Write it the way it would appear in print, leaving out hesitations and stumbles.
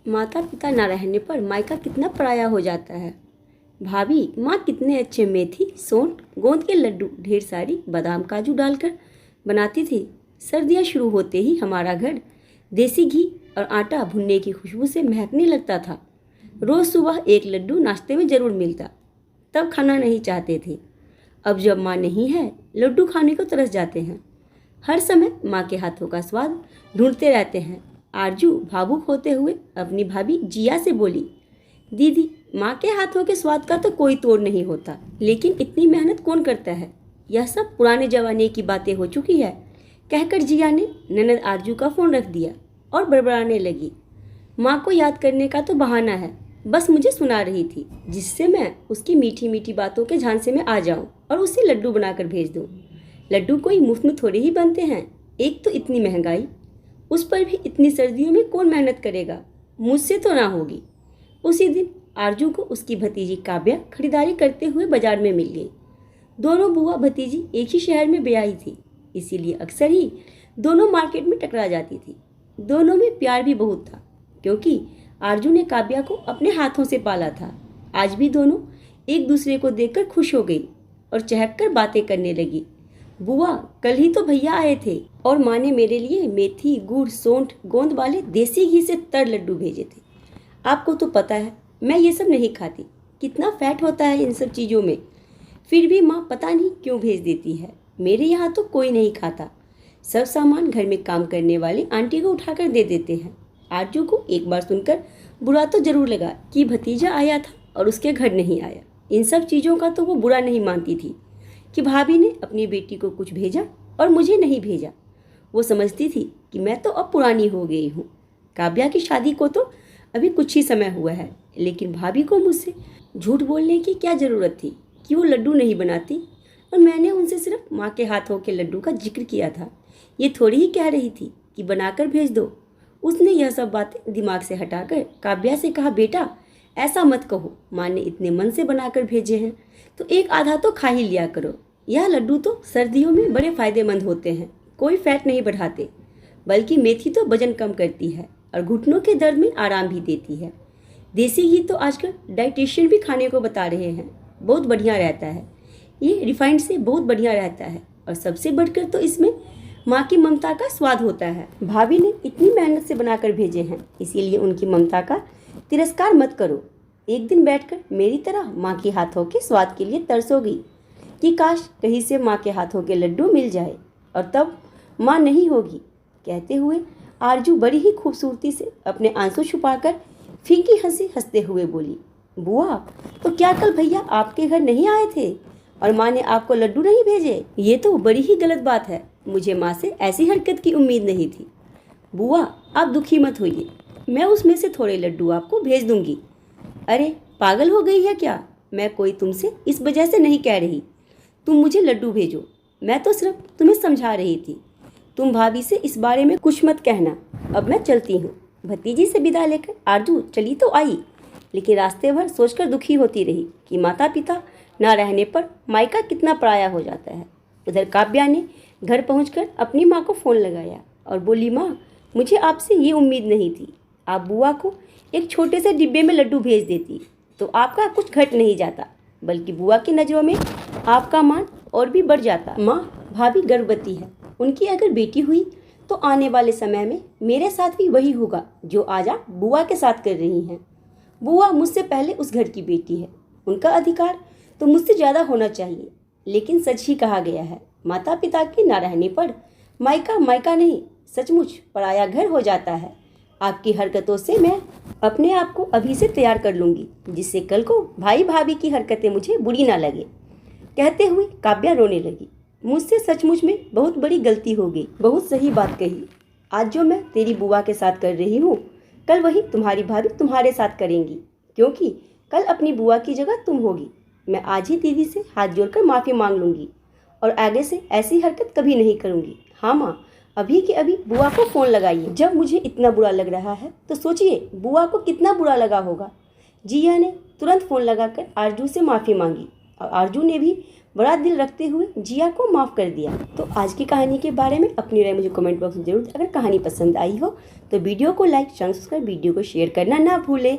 माता पिता ना रहने पर मायका कितना पराया हो जाता है। भाभी, माँ कितने अच्छे मेथी, सोंठ, गोंद के लड्डू ढेर सारी बादाम काजू डालकर बनाती थी। सर्दियाँ शुरू होते ही हमारा घर देसी घी और आटा भुनने की खुशबू से महकने लगता था। रोज़ सुबह एक लड्डू नाश्ते में ज़रूर मिलता। तब खाना नहीं चाहते थे। अब जब माँ नहीं है, लड्डू खाने को तरस जाते हैं। हर समय माँ के हाथों का स्वाद ढूंढते रहते हैं। आरजू भावुक होते हुए अपनी भाभी जिया से बोली, दीदी, माँ के हाथों के स्वाद का तो कोई तोड़ नहीं होता, लेकिन इतनी मेहनत कौन करता है। यह सब पुराने जमाने की बातें हो चुकी है, कहकर जिया ने ननद आरजू का फ़ोन रख दिया और बड़बड़ाने लगी। माँ को याद करने का तो बहाना है, बस मुझे सुना रही थी, जिससे मैं उसकी मीठी मीठी बातों के झांसे में आ जाऊं और उसे लड्डू बनाकर भेज दूं। लड्डू कोई मुफ्त में थोड़े ही बनते हैं। एक तो इतनी महंगाई, उस पर भी इतनी सर्दियों में कौन मेहनत करेगा। मुझसे तो ना होगी। उसी दिन आरजू को उसकी भतीजी काव्या खरीदारी करते हुए बाजार में मिल गई। दोनों बुआ भतीजी एक ही शहर में ब्याही थी, इसीलिए अक्सर ही दोनों मार्केट में टकरा जाती थी। दोनों में प्यार भी बहुत था, क्योंकि आरजू ने काव्या को अपने हाथों से पाला था। आज भी दोनों एक दूसरे को देखकर खुश हो गई और चहक कर बातें करने लगी। बुआ, कल ही तो भैया आए थे और माँ ने मेरे लिए मेथी, गुड़, सौंठ, गोंद वाले देसी घी से तर लड्डू भेजे थे। आपको तो पता है मैं ये सब नहीं खाती, कितना फैट होता है इन सब चीज़ों में। फिर भी माँ पता नहीं क्यों भेज देती है। मेरे यहाँ तो कोई नहीं खाता। सब सामान घर में काम करने वाली आंटी को उठाकर दे देते हैं। आरजू को एक बार सुनकर बुरा तो जरूर लगा कि भतीजा आया था और उसके घर नहीं आया। इन सब चीज़ों का तो वो बुरा नहीं मानती थी कि भाभी ने अपनी बेटी को कुछ भेजा और मुझे नहीं भेजा। वो समझती थी कि मैं तो अब पुरानी हो गई हूँ। काव्या की शादी को तो अभी कुछ ही समय हुआ है, लेकिन भाभी को मुझसे झूठ बोलने की क्या ज़रूरत थी कि वो लड्डू नहीं बनाती, और मैंने उनसे सिर्फ माँ के हाथों के लड्डू का जिक्र किया था। ये थोड़ी ही कह रही थी कि बनाकर भेज दो। उसने यह सब बातें दिमाग से हटाकर काव्या से कहा, बेटा ऐसा मत कहो, माँ ने इतने मन से बनाकर भेजे हैं तो एक आधा तो खा ही लिया करो। यह लड्डू तो सर्दियों में बड़े फायदेमंद होते हैं, कोई फैट नहीं बढ़ाते, बल्कि मेथी तो वजन कम करती है और घुटनों के दर्द में आराम भी देती है। देसी घी तो आजकल डाइटिशियन भी खाने को बता रहे हैं, बहुत बढ़िया रहता है। ये रिफाइंड से बहुत बढ़िया रहता है, और सबसे बढ़कर तो इसमें माँ की ममता का स्वाद होता है। भाभी ने इतनी मेहनत से बनाकर भेजे हैं, इसीलिए उनकी ममता का तिरस्कार मत करो। एक दिन बैठकर मेरी तरह माँ के हाथों के स्वाद के लिए तरसोगी कि काश कहीं से माँ के हाथों के लड्डू मिल जाए, और तब माँ नहीं होगी। कहते हुए आरजू बड़ी ही खूबसूरती से अपने आंसू छुपाकर फीकी हंसी हंसते हुए बोली, बुआ, तो क्या कल भैया आपके घर नहीं आए थे और माँ ने आपको लड्डू नहीं भेजे? ये तो बड़ी ही गलत बात है। मुझे माँ से ऐसी हरकत की उम्मीद नहीं थी। बुआ, आप दुखी मत होइए, मैं उसमें से थोड़े लड्डू आपको भेज दूंगी। अरे पागल हो गई है क्या? मैं कोई तुमसे इस वजह से नहीं कह रही तुम मुझे लड्डू भेजो, मैं तो सिर्फ तुम्हें समझा रही थी। तुम भाभी से इस बारे में कुछ मत कहना। अब मैं चलती हूँ। भतीजी से विदा लेकर आरजू चली तो आई, लेकिन रास्ते भर सोचकर दुखी होती रही कि माता पिता ना रहने पर मायका कितना पराया हो जाता है। उधर काव्या ने घर पहुंचकर अपनी माँ को फ़ोन लगाया और बोली, माँ, मुझे आपसे ये उम्मीद नहीं थी। आप बुआ को एक छोटे से डिब्बे में लड्डू भेज देती तो आपका कुछ घट नहीं जाता, बल्कि बुआ की नज़रों में आपका मान और भी बढ़ जाता। माँ, भाभी गर्भवती है, उनकी अगर बेटी हुई तो आने वाले समय में मेरे साथ भी वही होगा जो आज आप बुआ के साथ कर रही हैं। बुआ मुझसे पहले उस घर की बेटी है, उनका अधिकार तो मुझसे ज़्यादा होना चाहिए। लेकिन सच ही कहा गया है, माता पिता के ना रहने पर मायका मायका नहीं, सचमुच पराया घर हो जाता है। आपकी हरकतों से मैं अपने आप को अभी से तैयार कर लूँगी, जिससे कल को भाई भाभी की हरकतें मुझे बुरी ना लगे। कहते हुए काव्या रोने लगी। मुझसे सचमुच में बहुत बड़ी गलती हो गई। बहुत सही बात कही। आज जो मैं तेरी बुआ के साथ कर रही हूँ, कल वही तुम्हारी भाभी तुम्हारे साथ करेंगी, क्योंकि कल अपनी बुआ की जगह तुम होगी। मैं आज ही दीदी से हाथ जोड़कर माफ़ी मांग लूँगी और आगे से ऐसी हरकत कभी नहीं करूँगी। हाँ माँ, अभी के अभी बुआ को फ़ोन लगाइए। जब मुझे इतना बुरा लग रहा है तो सोचिए बुआ को कितना बुरा लगा होगा। जिया ने तुरंत फ़ोन लगाकर आरजू से माफ़ी मांगी और आरजू ने भी बड़ा दिल रखते हुए जिया को माफ़ कर दिया। तो आज की कहानी के बारे में अपनी राय मुझे कमेंट बॉक्स में जरूर। अगर कहानी पसंद आई हो तो वीडियो को लाइक, चैनल सब्सक्राइब, वीडियो को शेयर करना ना भूलें।